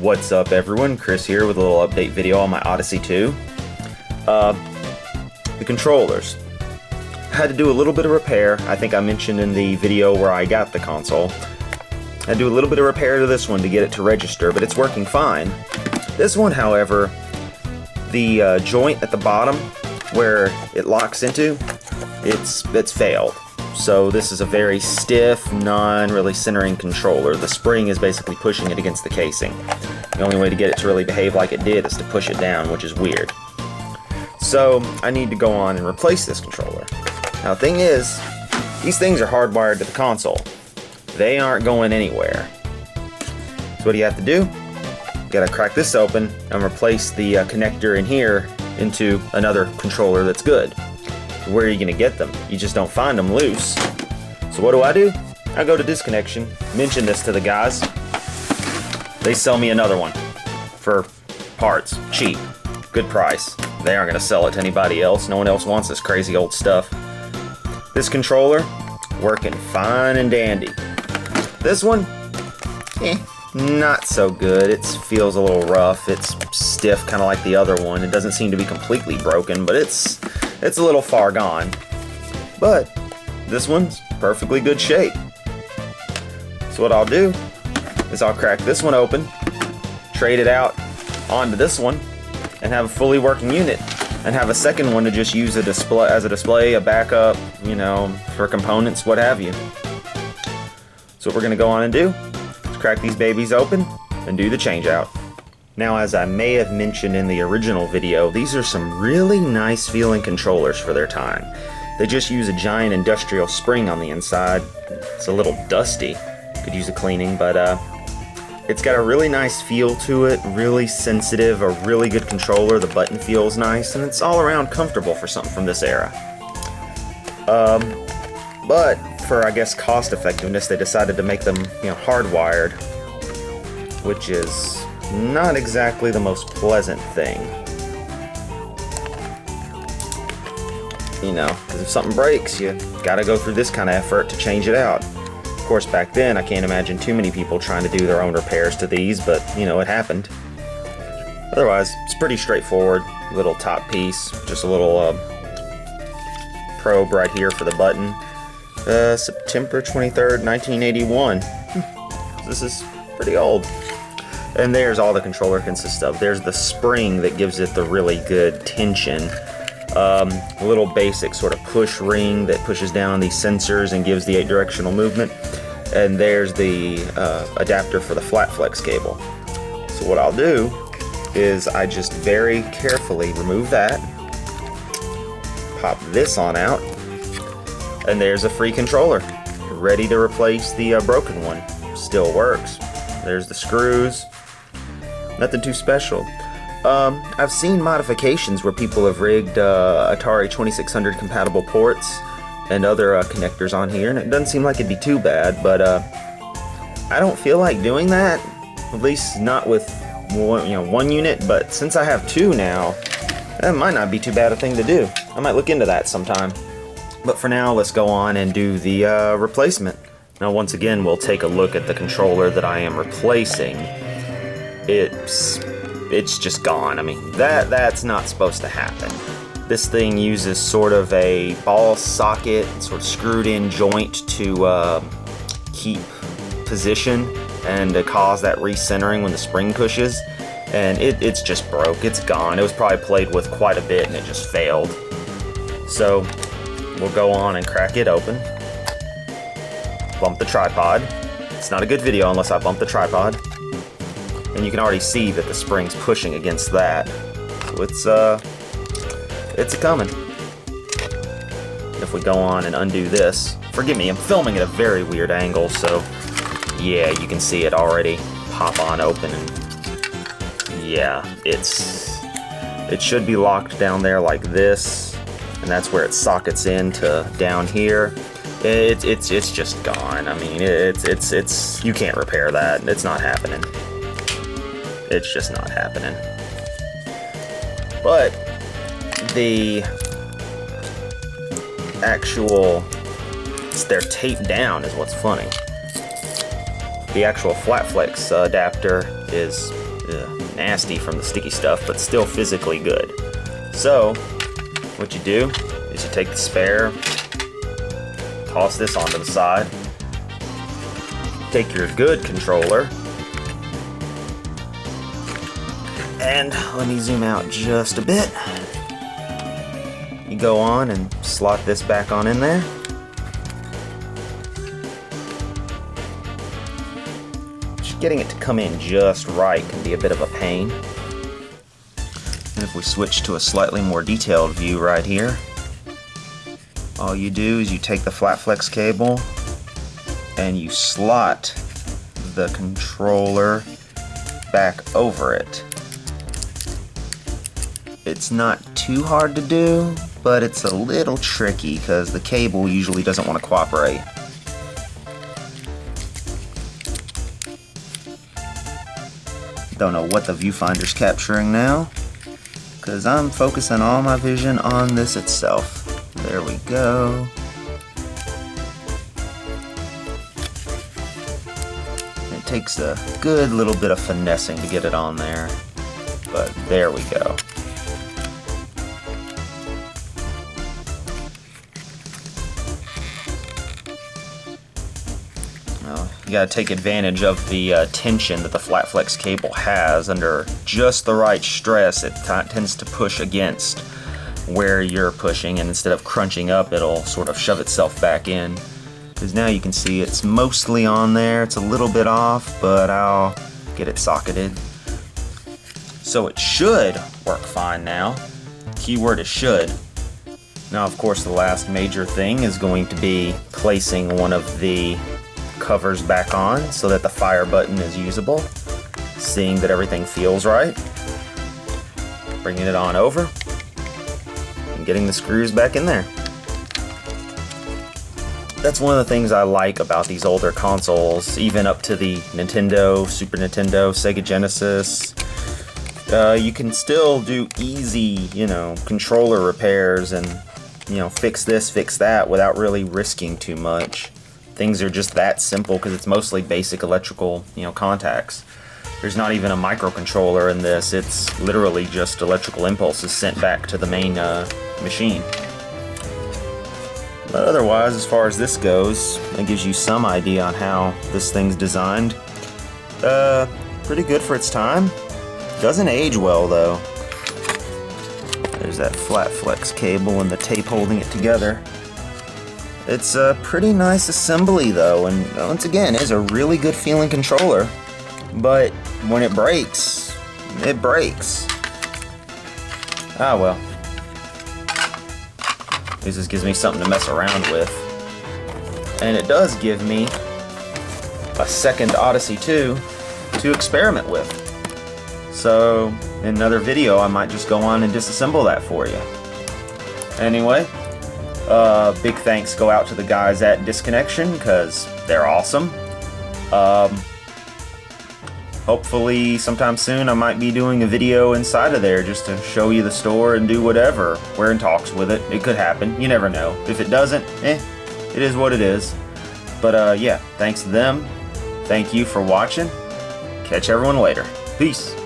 What's up everyone, Chris here with a little update video on my Odyssey 2. The controllers. Had to do a little bit of repair. I think I mentioned in the video where I got the console. Had to do a little bit of repair to this one to get it to register, but it's working fine. This one, however, the joint at the bottom where it locks into, it's failed. So this is a very stiff, non-really centering controller. The spring is basically pushing it against the casing. The only way to get it to really behave like it did is to push it down, which is weird. So I need to go on and replace this controller. Now the thing is, these things are hardwired to the console. They aren't going anywhere. So what do you have to do? You gotta crack this open and replace the connector in here into another controller that's good. Where are you gonna get them? You just don't find them loose. So what do? I go to Disconnection, mention this to the guys. They sell me another one for parts, cheap, good price. They aren't gonna sell it to anybody else. No one else wants this crazy old stuff. This controller, working fine and dandy. This one, not so good. It feels a little rough. It's stiff, kind of like the other one. It doesn't seem to be completely broken, but it's a little far gone. But this one's perfectly good shape. So what I'll do is I'll crack this one open, trade it out onto this one, and have a fully working unit, and have a second one to just use as a display, a backup, you know, for components, what have you. So what we're gonna go on and do is crack these babies open and do the change out. Now, as I may have mentioned in the original video, these are some really nice feeling controllers for their time. They just use a giant industrial spring on the inside. It's a little dusty, could use a cleaning, but it's got a really nice feel to it, really sensitive, a really good controller. The button feels nice, and it's all around comfortable for something from this era. But for, I guess, cost effectiveness, they decided to make them, you know, hardwired, which is not exactly the most pleasant thing. You know, because if something breaks, you gotta go through this kind of effort to change it out. Of course, back then, I can't imagine too many people trying to do their own repairs to these, but, you know, it happened. Otherwise, it's pretty straightforward. Little top piece, just a little probe right here for the button. September 23rd, 1981. This is pretty old. And there's all the controller consists of. There's the spring that gives it the really good tension. A little basic sort of push ring that pushes down these sensors and gives the 8-directional movement. And there's the adapter for the flat flex cable. So what I'll do is I just very carefully remove that, pop this on out, and there's a free controller, ready to replace the broken one. Still works. There's the screws. Nothing too special. I've seen modifications where people have rigged Atari 2600 compatible ports and other connectors on here, and it doesn't seem like it'd be too bad, but I don't feel like doing that, at least not with one unit, but since I have two now, that might not be too bad a thing to do. I might look into that sometime. But for now, let's go on and do the replacement. Now once again, we'll take a look at the controller that I am replacing. It's just gone. I mean, that's not supposed to happen. This thing uses sort of a ball socket, sort of screwed in joint to keep position and to cause that recentering when the spring pushes. And it's just broke. It's gone. It was probably played with quite a bit and it just failed. So we'll go on and crack it open. Bump the tripod. It's not a good video unless I bump the tripod. And you can already see that the spring's pushing against that. So it's coming. If we go on and undo this, forgive me, I'm filming at a very weird angle, so yeah, you can see it already pop on open, and yeah, it should be locked down there like this, and that's where it sockets into down here. It's just gone. I mean, it's you can't repair that. It's not happening. It's just not happening. But the actual, they're taped down is what's funny. The actual flat flex adapter is nasty from the sticky stuff, but still physically good. So, what you do is you take the spare, toss this onto the side, take your good controller, and let me zoom out just a bit. You go on and slot this back on in there. Getting it to come in just right can be a bit of a pain. And if we switch to a slightly more detailed view right here, all you do is you take the flat flex cable and you slot the controller back over it. It's not too hard to do, but it's a little tricky because the cable usually doesn't want to cooperate. Don't know what the viewfinder's capturing now, because I'm focusing all my vision on this itself. There we go. It takes a good little bit of finessing to get it on there, but there we go. You gotta take advantage of the tension that the flat flex cable has. Under just the right stress, it tends to push against where you're pushing, and instead of crunching up, it'll sort of shove itself back in. Because now you can see it's mostly on there. It's a little bit off, but I'll get it socketed. So it should work fine now. Keyword is should. Now, of course, the last major thing is going to be placing one of the covers back on so that the fire button is usable, seeing that everything feels right, bringing it on over, and getting the screws back in there. That's one of the things I like about these older consoles, even up to the Nintendo, Super Nintendo, Sega Genesis. You can still do easy, controller repairs and, fix this, fix that without really risking too much. Things are just that simple because it's mostly basic electrical, contacts. There's not even a microcontroller in this. It's literally just electrical impulses sent back to the main machine. But otherwise, as far as this goes, it gives you some idea on how this thing's designed. Pretty good for its time. Doesn't age well though. There's that flat flex cable and the tape holding it together. It's a pretty nice assembly though, and once again, it's a really good feeling controller. But when it breaks, it breaks. Ah well. At least this gives me something to mess around with. And it does give me a second Odyssey 2 to experiment with. So, in another video, I might just go on and disassemble that for you. Anyway, big thanks go out to the guys at Disconnection, because they're awesome. Hopefully sometime soon I might be doing a video inside of there just to show you the store and do whatever. We're in talks with it. It could happen. You never know. If it doesn't, it is what it is. But yeah, thanks to them. Thank you for watching. Catch everyone later. Peace.